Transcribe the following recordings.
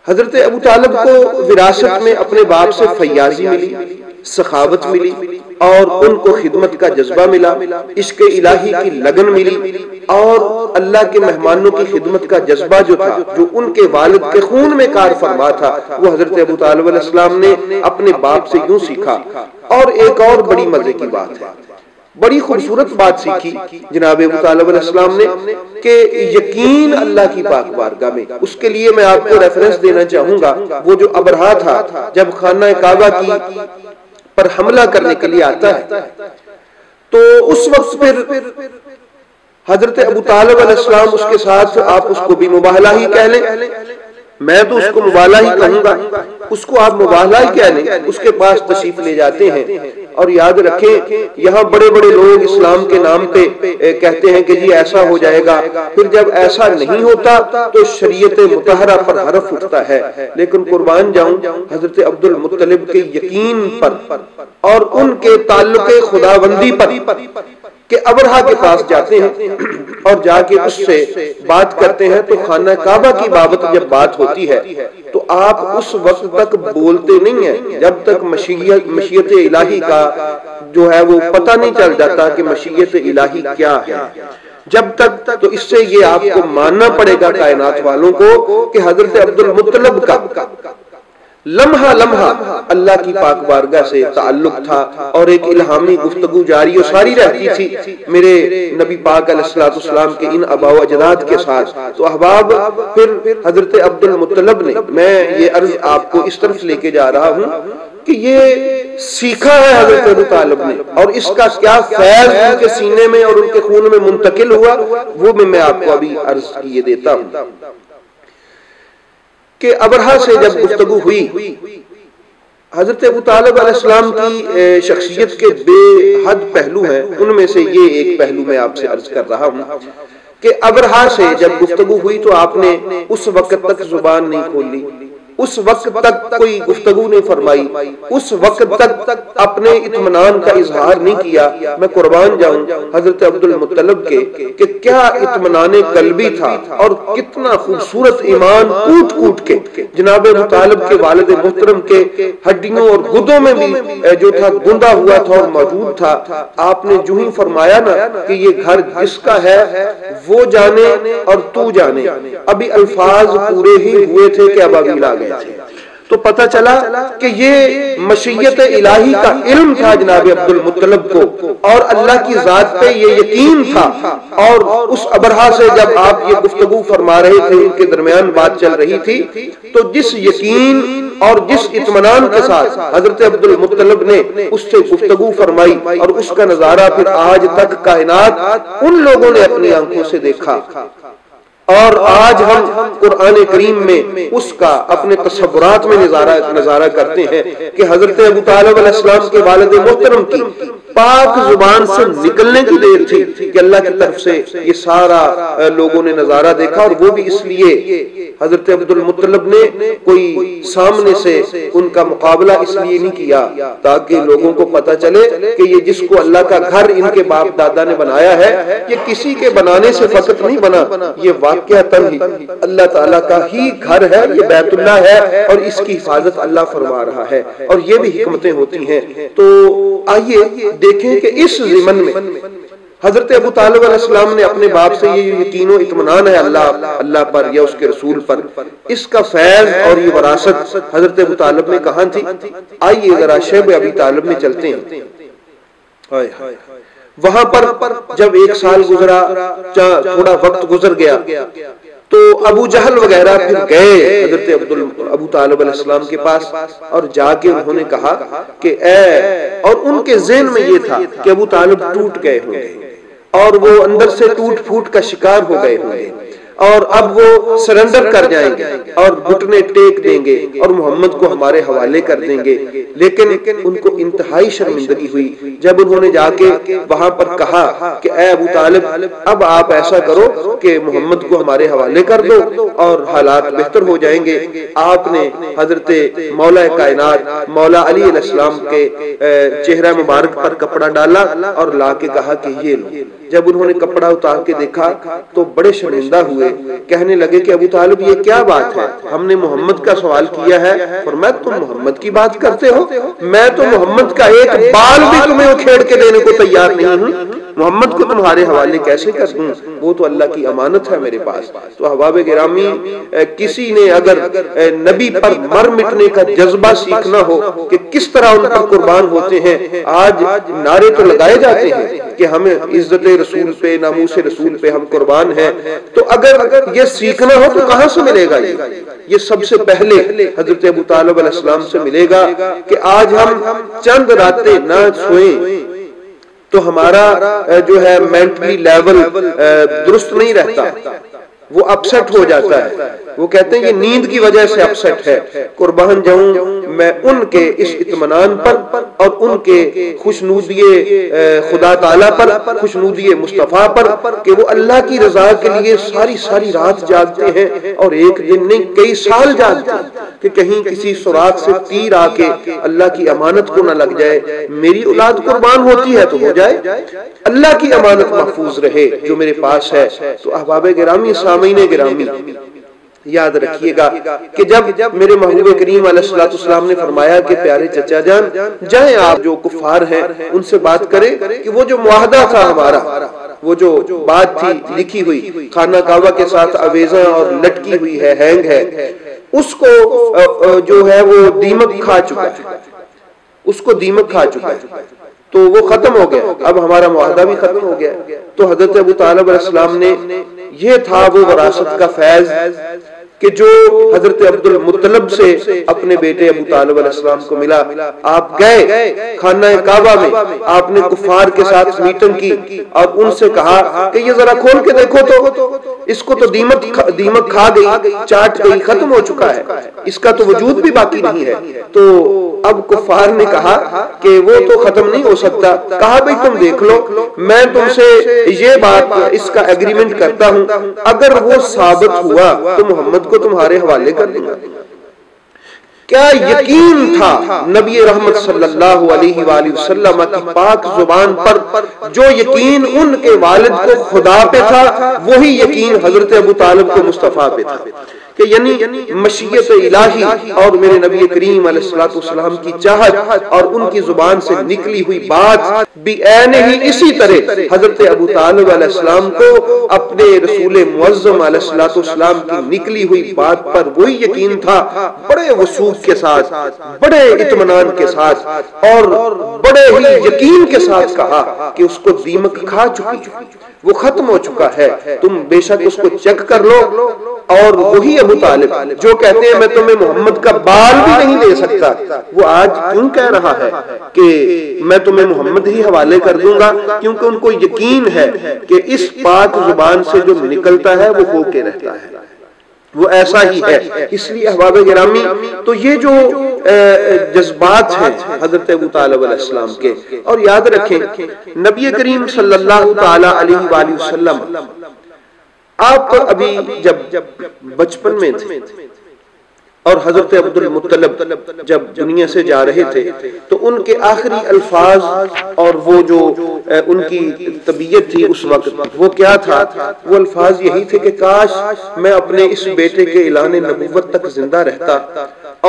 حضرت ابو طالب کو وراثت میں اپنے باپ سے فیاضی ملی، سخاوت ملی، اور ان کو خدمت کا جذبہ ملا، عشق الہی کی لگن ملی، اور اللہ کے مہمانوں کی خدمت کا جذبہ جو تھا، جو ان کے والد کے خون میں کار فرما تھا، وہ حضرت ابو طالب علیہ السلام نے اپنے باپ سے یوں سیکھا۔ اور ایک اور بڑی مزے کی بات ہے، بڑی خوبصورت بات سیکھی جناب ابو طالب علیہ السلام نے کہ یقین اللہ کی پاک بارگاہ میں۔ اس کے لیے میں آپ کو ریفرنس دینا چاہوں گا، وہ جو ابرہہ تھا جب خانہ کعبہ کی پر حملہ کرنے کے لیے آتا ہے، تو اس وقت پھر حضرت ابو طالب علیہ السلام اس کے ساتھ، آپ اس کو بھی مباہلہ ہی کہہ لیں، میں تو اس کو مباہلہ ہی کہوں گا، اس کو آپ مباہلہ ہی کہہ لیں، اس کے پاس تشریف لے جاتے ہیں۔ اور یاد رکھیں یہاں بڑے بڑے لوگ اسلام کے نام پہ کہتے ہیں کہ جی ایسا ہو جائے گا، پھر جب ایسا نہیں ہوتا تو شریعت مطہرہ پر حرف اٹھتا ہے۔ لیکن قربان جاؤں حضرت عبد المطلب کے یقین پر اور ان کے تعلق خداوندی پر کہ ابرہہ کے پاس جاتے ہیں اور جا کے اس سے بات کرتے ہیں، تو خانہ کعبہ کی بابت جب بات ہوتی ہے تو آپ اس وقت تک بولتے نہیں ہیں جب تک مشیت الہی کا جو ہے وہ پتہ نہیں چل جاتا کہ مشیت الہی کیا ہے۔ جب تک تو اس سے یہ آپ کو ماننا پڑے گا کائنات والوں کو کہ حضرت عبد المطلب کا لمحہ لمحہ اللہ کی پاک بارگاہ سے تعلق تھا، اور ایک الہامی گفتگو جاری و ساری رہتی تھی میرے نبی پاک علیہ السلام کے ان آباء و اجداد کے ساتھ۔ تو احباب پھر حضرت عبد المطلب نے، میں یہ عرض آپ کو اس طرف لے کے جا رہا ہوں کہ یہ سیکھا ہے حضرت ابو طالب نے، اور اس کا کیا فیض ان کے سینے میں اور ان کے خون میں منتقل ہوا، وہ میں آپ کو ابھی عرض کیے دیتا ہوں کہ ابرہہ سے جب گفتگو ہوئی، حضرت ابو طالب علیہ السلام کی شخصیت کے بے حد پہلو ہیں، ان میں سے یہ ایک پہلو میں آپ سے عرض کر رہا ہوں کہ ابرہہ سے جب گفتگو ہوئی تو آپ نے اس وقت تک زبان نہیں کھولی، اس وقت تک کوئی گفتگو نہیں فرمائی، اس وقت تک اپنے اطمینان کا اظہار نہیں کیا۔ میں قربان جاؤں حضرت عبد المطلب کے کہ کیا اطمینان قلبی تھا، اور کتنا خوبصورت ایمان کوٹ کوٹ کے جناب ابو طالب کے والد محترم کے ہڈیوں اور گدوں میں بھی جو تھا گندا ہوا تھا اور موجود تھا۔ آپ نے جو ہی فرمایا نا کہ یہ گھر جس کا ہے وہ جانے اور تو جانے، ابھی الفاظ پورے ہی ہوئے تھے کہ ابابیل آ گئے تھے، تو پتہ چلا کہ یہ مشیت الہی کا علم تھا جناب عبد المطلب کو، اور اللہ کی ذات پہ یہ یقین تھا۔ اور اس ابرہہ سے جب آپ یہ گفتگو فرما رہے تھے، ان کے درمیان بات چل رہی تھی، تو جس یقین اور جس اطمینان کے ساتھ حضرت عبد المطلب نے اس سے گفتگو فرمائی، اور اس کا نظارہ پھر آج تک کائنات ان لوگوں نے اپنی آنکھوں سے دیکھا، اور آج ہم قرآن کریم میں اس کا اپنے تصورات میں نظارہ کرتے ہیں کہ حضرت ابو طالب علیہ السلام کے والد محترم کی پاک زبان سے نکلنے کی دیر تھی کہ اللہ کی طرف سے یہ سارا لوگوں نے نظارہ دیکھا، اور وہ بھی اس لیے حضرت عبد المطلب نے کوئی سامنے سے ان کا مقابلہ اس لیے نہیں کیا تاکہ لوگوں کو پتہ چلے کہ یہ جس کو اللہ کا گھر ان کے باپ دادا نے بنایا ہے، یہ کسی کے بنانے سے فقط نہیں بنا، یہ واقعتاً ہی اللہ تعالیٰ کا ہی گھر ہے، یہ بیت اللہ ہے، اور اس کی حفاظت اللہ فرما رہا ہے، اور یہ بھی حکمتیں ہوتی ہیں۔ تو آئیے دیکھیں کہ اس ضمن میں حضرت ابو طالب علیہ السلام نے اپنے باپ سے یہ یقین و اطمینان ہے اللہ پر یا اس کے رسول پر، اس کا فیض اور یہ وراثت حضرت ابو طالب نے کہاں تھی۔ آئیے ذرا شیب ابی طالب میں چلتے ہیں۔ وہاں پر جب 1 سال گزرا، تھوڑا وقت گزر گیا، تو ابو جہل وغیرہ پھر گئے حضرت ابو طالب علیہ السلام کے پاس، اور جا کے انہوں نے کہا کہ اور ان کے ذہن میں یہ تھا کہ ابو طالب ٹوٹ گئے ہوں گے، اور وہ اندر سے ٹوٹ پھوٹ کا شکار ہو گئے ہوں گے، اور اب وہ سرنڈر کر جائیں گے اور گھٹنے ٹیک دیں گے اور محمد کو ہمارے حوالے کر دیں گے۔ لیکن ان کو انتہائی شرمندگی ہوئی جب انہوں نے جا کے وہاں پر کہا کہ اے ابو طالب، اب آپ ایسا کرو کہ محمد کو ہمارے حوالے کر دو اور حالات بہتر ہو جائیں گے۔ آپ نے حضرت مولا کائنات مولا علی علیہ السلام کے چہرہ مبارک پر کپڑا ڈالا اور لا کے کہا کہ یہ لو۔ جب انہوں نے کپڑا اتار کے دیکھا تو بڑے شرمندہ ہوئے کہنے لگے کہ ابو طالب یہ کیا بات ہے، ہم نے محمد کا سوال کیا ہے، فرمایا تم محمد کی بات کرتے ہو، میں تو محمد کا ایک بال بھی تمہیں اکھیڑ کے دینے کو تیار نہیں ہوں، محمد کو تمہارے حوالے کیسے کر دوں، وہ تو اللہ کی امانت ہے میرے پاس۔ تو احباب گرامی، کسی نے اگر نبی پر مر مٹنے کا جذبہ سیکھنا ہو کہ کس طرح ان پر قربان ہوتے ہیں، آج نعرے تو لگائے جاتے ہیں کہ ہمیں عزت رسول پہ، ناموس رسول پہ ہم قربان ہیں، تو اگر یہ سیکھنا ہو تو کہاں سے ملے گا؟ یہ سب سے پہلے حضرت ابو طالب علیہ السلام سے ملے گا کہ آج ہم چند راتیں نہ سوئیں تو ہمارا جو ہے مینٹلی لیول درست نہیں رہتا، وہ اپسٹ ہو جاتا ہے، وہ کہتے ہیں یہ نیند کی وجہ سے اپسٹ ہے۔ قربان جاؤں میں ان کے اس اطمینان پر اور ان کے خوشنودی خدا تعالیٰ پر، خوشنودی مصطفیٰ پر کہ وہ اللہ کی رضا کے لیے ساری ساری رات جاگتے ہیں، اور ایک دن نہیں کئی سال جاگتے ہیں کہ کہیں کسی سوراخ سے تیر آ کے اللہ کی امانت کو نہ لگ جائے، میری اولاد قربان ہوتی ہے تو ہو جائے، اللہ کی امانت محفوظ رہے جو میرے پاس ہے۔ تو احباب گرامی، سامعین گرامی، یاد رکھیے گا کہ جب میرے محبوب کریم علیہ السلام نے فرمایا کہ پیارے چچا جان جائیں آپ جو کفار ہیں ان سے بات کریں کہ وہ جو معاہدہ تھا ہمارا، وہ جو بات تھی لکھی ہوئی، خانہ کعبہ کے ساتھ اویزاں اور لٹکی ہوئی ہے، ہینگ ہے، اس کو جو ہے وہ دیمک کھا چکا ہے، اس کو دیمک کھا چکا ہے، تو وہ ختم ہو گیا، اب ہمارا معاہدہ بھی ختم ہو گیا۔ تو حضرت ابو طالب علیہ السلام نے، یہ تھا وہ وراثت کا فیض کہ جو حضرت عبد المطلب سے اپنے بیٹے ابو طالب علیہ السلام کو ملا۔ آپ گئے خانہ کعبہ میں، آپ نے کفار کے ساتھ میٹنگ کی اور ان سے کہا کہ یہ ذرا کھول کے دیکھو تو اس کو تو دیمک کھا گئی، چاٹ گئی، ختم ہو چکا ہے، اس کا تو وجود بھی باقی نہیں ہے۔ تو اب کفار نے کہا کہ وہ تو ختم نہیں ہو سکتا، کہا بھئی تم دیکھ لو، میں تم سے یہ بات، اس کا ایگریمنٹ کرتا ہوں، اگر وہ ثابت ہوا تو محمد کو تمہارے حوالے کر دوں گا۔ کیا یقین تھا نبی رحمت صلی اللہ علیہ وآلہ وسلم کی پاک زبان پر، جو یقین ان کے والد کو خدا پہ تھا وہی یقین حضرت ابو طالب کو مصطفیٰ پہ تھا، کہ یعنی مشیت الہی اور میرے نبی کریم علیہ السلام کی چاہت اور ان کی زبان سے نکلی ہوئی بات بھی عین ہی اسی طرح حضرت ابو طالب علیہ السلام کو اپنے رسول معظم علیہ السلام کی نکلی ہوئی بات پر وہی یقین تھا، بڑے وثوق کے ساتھ، بڑے اطمینان کے ساتھ اور بڑے ہی یقین کے ساتھ کہا کہ اس کو دیمک کھا چکی، وہ ختم ہو چکا ہے، تم بے شک اس کو چیک کر لو۔ اور وہی ابو طالب جو کہتے ہیں میں تمہیں محمد کا بال بھی نہیں دے سکتا، وہ آج کیوں کہہ رہا ہے کہ میں تمہیں محمد ہی حوالے کر دوں گا؟ کیونکہ ان کو یقین ہے کہ اس پاک زبان سے جو نکلتا ہے وہ ہو کے رہتا ہے، وہ ایسا ہی ہے۔ اس لیے احباب گرامی، تو یہ جو جذبات ہیں حضرت ابو طالب علیہ السلام کے، اور یاد رکھیں نبی کریم صلی اللہ تعالی علیہ وآلہ وسلم، آپ ابھی جب بچپن میں تھے اور حضرت عبد المطلب جب دنیا سے جا رہے تھے تو ان کے آخری الفاظ اور وہ جو ان کی طبیعت تھی اس وقت وہ کیا تھا؟ وہ الفاظ یہی تھے کہ کاش میں اپنے اس بیٹے کے اعلان نبوت تک زندہ رہتا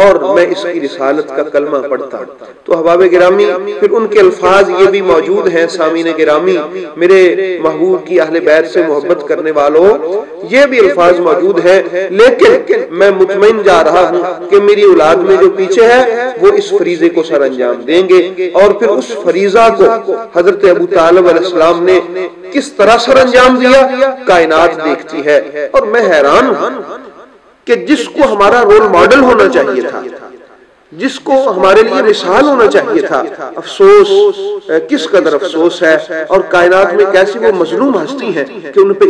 اور میں اس کی رسالت کا کلمہ پڑھتا۔ تو احباب گرامی، پھر ان کے الفاظ یہ بھی موجود ہیں، سامعین گرامی، میرے محبوب کی اہل بیت سے محبت کرنے والوں، یہ بھی الفاظ موجود ہیں، لیکن میں مطمئن جا رہا ہوں کہ میری اولاد میں جو پیچھے ہے وہ اس فریضے کو سر انجام دیں گے، اور پھر اس فریضہ کو حضرت ابو طالب علیہ السلام نے کس طرح سر انجام دیا کائنات دیکھتی ہے۔ اور میں حیران ہوں کہ جس کو ہمارا رول ماڈل ہونا چاہیے تھا، جس کو ہمارے لیے مثال ہونا چاہیے تھا، افسوس، کس قدر افسوس ہے، اور کائنات میں کیسی وہ مظلوم ہستی ہیں کہ ان کے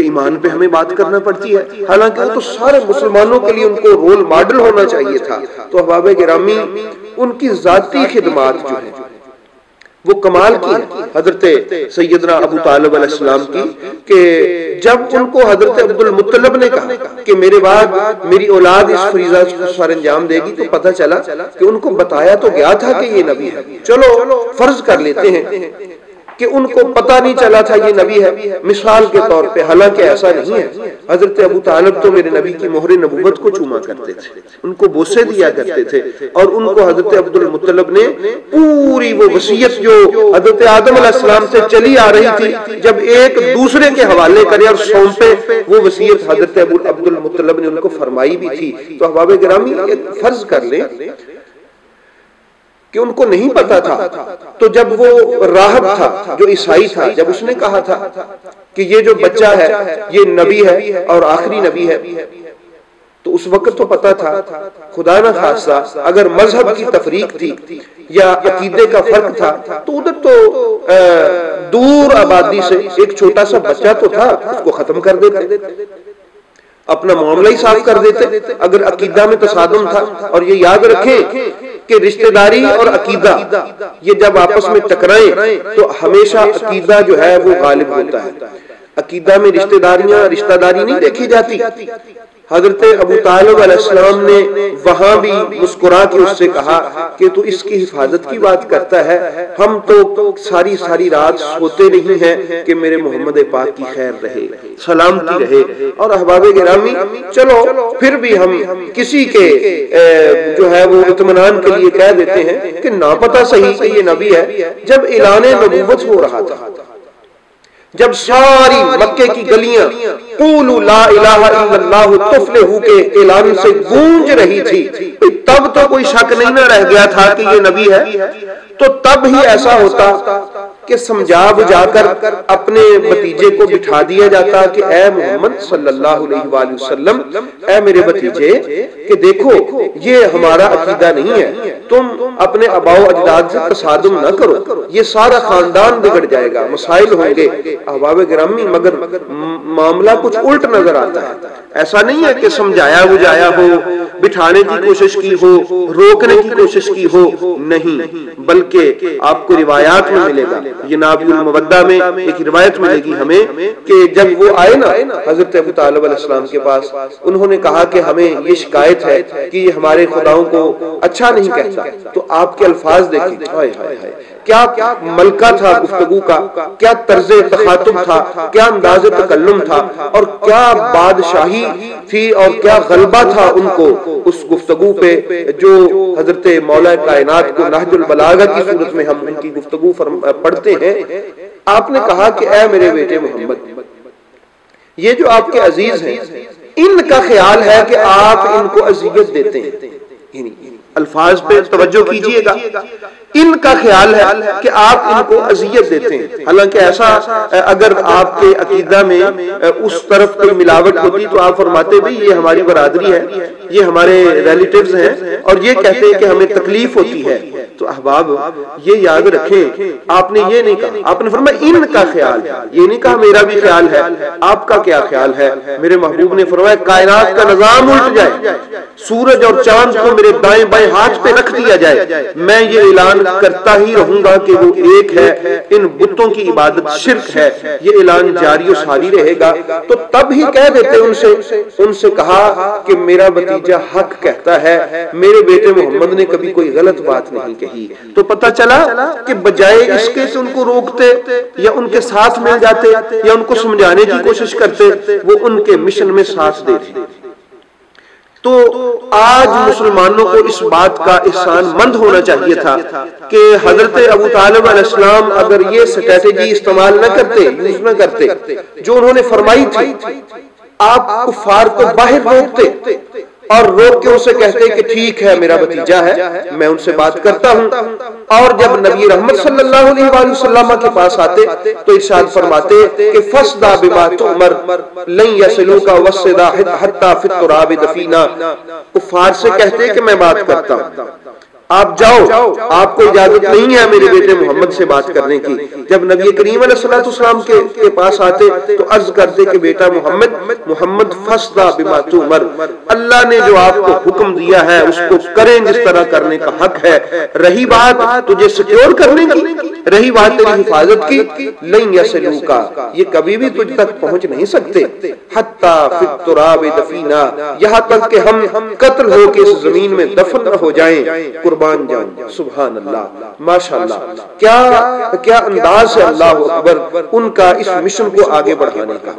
ایمان پہ ہمیں بات کرنا پڑتی ہے، حالانکہ وہ تو سارے مسلمانوں کے لیے ان کو رول ماڈل ہونا چاہیے تھا۔ تو احباب گرامی، ان کی ذاتی خدمات جو ہیں وہ کمال کی ہے حضرت سیدنا ابو طالب علیہ السلام کی، کہ جب ان کو حضرت عبد المطلب نے کہا کہ میرے بعد میری اولاد اس فریضہ کو سر انجام دے گی، تو پتہ چلا کہ ان کو بتایا تو گیا تھا کہ یہ نبی ہے، چلو فرض کر لیتے ہیں کہ ان کو پتہ نہیں چلا تھا یہ نبی ہے، مثال کے طور پہ، حالانکہ ایسا نہیں ہے۔ حضرت ابو طالب تو میرے نبی کی مہر نبوت کو چوما کرتے تھے، ان کو بوسے دیا کرتے تھے، اور ان کو حضرت عبد المطلب نے پوری وہ وصیت جو حضرت آدم علیہ السلام سے چلی آ رہی تھی، جب ایک دوسرے کے حوالے کرے اور سونپے، وہ وصیت حضرت عبد المطلب نے ان کو فرمائی بھی تھی۔ تو احباب گرامی، ایک فرض کر لیں کہ ان کو نہیں پتا تھا، تو جب وہ راہب تھا جو عیسائی تھا، جب اس نے کہا تھا کہ یہ جو بچہ ہے یہ نبی ہے اور آخری نبی ہے، تو اس وقت تو پتا تھا، خدا نہ خاصہ اگر مذہب کی تفریق تھی یا عقیدے کا فرق تھا تو ادھر تو دور آبادی سے ایک چھوٹا سا بچہ تو تھا، اس کو ختم کر دیتے، اپنا معاملہ ہی صاف کر دیتے اگر عقیدہ میں تصادم تھا۔ اور یہ یاد رکھیں کہ رشتہ داری اور عقیدہ یہ جب آپس میں ٹکرائیں تو ہمیشہ عقیدہ جو ہے وہ غالب ہوتا ہے۔ عقیدہ میں رشتہ داری نہیں دیکھی جاتی۔ حضرت ابو طالب علیہ السلام نے وہاں بھی مسکرا کے اس سے کہا کہ تو اس کی حفاظت کی بات کرتا ہے، ہم تو ساری رات سوتے نہیں ہیں کہ میرے محمد پاک کی خیر رہے، سلامتی رہے۔ اور احباب گرامی، چلو پھر بھی ہم کسی کے جو ہے وہ اطمینان کے لیے کہہ دیتے ہیں کہ ناپتہ صحیح کہ یہ نبی ہے۔ جب اعلان نبوت ہو رہا تھا، جب ساری مکے کی گلیاں قولوا لا الہ الا اللہ تفلحوا کے اعلان سے گونج رہی تھی، تب تو کوئی شک نہیں نہ رہ گیا تھا کہ یہ نبی ہے۔ تو تب ہی ایسا ہوتا کہ سمجھا بجھا کر اپنے بھتیجے کو بٹھا دیا جاتا کہ اے محمد صلی اللہ علیہ وآلہ وسلم، اے میرے بھتیجے، کہ دیکھو یہ ہمارا عقیدہ نہیں ہے، تم اپنے آباء و اجداد سے تصادم نہ کرو، یہ سارا خاندان بگڑ جائے گا، مسائل ہوں گے۔ احباب گرامی، مگر معاملہ کچھ الٹ نظر آتا ہے۔ ایسا نہیں ہے کہ سمجھایا بجھایا ہو، بٹھانے کی کوشش کی ہو، روکنے کی کوشش کی ہو، نہیں، بلکہ آپ کو روایات میں ملے گا۔ یہ نابی المودہ میں ایک روایت ملے گی ہمیں کہ جب وہ آئے نا حضرت ابو طالب علیہ السلام کے پاس، انہوں نے کہا کہ ہمیں یہ شکایت ہے کہ یہ ہمارے خداؤں کو اچھا نہیں کہتا۔ تو آپ کے الفاظ دیکھیں، ہائے ہائے ہائے، کیا ملکہ تھا گفتگو کا، کیا طرز تخاطب تھا، کیا انداز تکلم تھا، اور کیا بادشاہی تھی اور کیا غلبہ تھا ان کو اس گفتگو پہ جو حضرت مولا کائنات کو نہج البلاغہ کی صورت میں ہم ان کی گفتگو پڑھتے ہیں۔ آپ نے کہا کہ اے میرے بیٹے محمد، یہ جو آپ کے عزیز ہیں، ان کا خیال ہے کہ آپ ان کو اذیت دیتے ہیں۔ الفاظ پہ توجہ کیجئے گا، ان کا خیال ہے کہ آپ ان کو اذیت دیتے ہیں۔ حالانکہ ایسا اگر آپ کے عقیدہ میں اس طرف کوئی ملاوٹ ہوتی تو آپ فرماتے بھی یہ ہماری برادری ہے، یہ ہمارے ریلیٹیوز ہیں، اور یہ کہتے ہیں کہ ہمیں تکلیف ہوتی ہے۔ تو احباب یہ یاد رکھیں، آپ نے یہ نہیں کہا، آپ نے فرمایا ان کا خیال ہے، یہ نہیں کہا میرا بھی خیال ہے۔ آپ کا کیا خیال ہے؟ میرے محبوب نے فرمایا کائنات کا نظام الٹ جائے، سورج اور چاند کو میرے دائیں بائیں ہاتھ پہ رکھ دیا جائے، میں یہ اعلان کرتا ہی رہوں گا کہ وہ ایک ہے، ان بتوں کی عبادت شرک ہے، یہ اعلان جاری و ساری رہے گا۔ تو تب ہی کہہ دیتے ان سے کہا کہ میرا بھتیجا حق کہتا ہے، میرے بیٹے محمد نے کبھی کوئی غلط بات نہیں کہی۔ تو پتہ چلا کہ بجائے اس کے سے ان کو روکتے یا ان کے ساتھ مل جاتے یا ان کو سمجھانے کی کوشش کرتے، وہ ان کے مشن میں ساتھ دیتے۔ تو آج مسلمانوں کو اس بات کا احسان مند ہونا چاہیے تھا کہ حضرت ابو طالب علیہ السلام اگر یہ اسٹریٹجی استعمال نہ کرتے، یوز نہ کرتے جو انہوں نے فرمائی تھی، آپ کفار کو باہر روکتے اور روک کے اسے کہتے کہ ٹھیک ہے میرا بھتیجا ہے، میں ان سے بات کرتا ہوں۔ اور جب نبی رحمت صلی اللہ علیہ وآلہ وسلم کے پاس آتے تو ارشاد فرماتے کہ فَاسْدَعْ بِمَا تُؤْمَرْ لَن يَصِلُوكَ وَالصِّدَاءَ حَتَّى فِي التُّرَابِ دَفِينًا، کفار سے کہتے کہ میں بات کرتا ہوں، آپ جاؤ، آپ کو اجازت نہیں ہے میرے بیٹے محمد سے بات کرنے کی۔ جب نبی کریم علیہ السلام کے پاس آتے تو عرض کرتے کہ بیٹا محمد فَاسْدَعْ بِمَا تُؤْمَرْ، اللہ نے جو آپ کو حکم دیا ہے اس کو کریں جس طرح کرنے کا حق ہے۔ رہی بات تجھے سیکیور کرنے کی، رہی بات تیری حفاظت کی، لن یصلوک، یہ کبھی بھی تجھ تک پہنچ نہیں سکتے، حتی فی التراب دفینا، یہاں تک کہ ہم قتل ہو کے اس زمین میں دفن نہ ہو جائیں۔ قربان جاؤں. سبحان اللہ، ماشاءاللہ، کیا انداز ہے اللہ اکبر ان کا اس مشن کو آگے بڑھانے کا.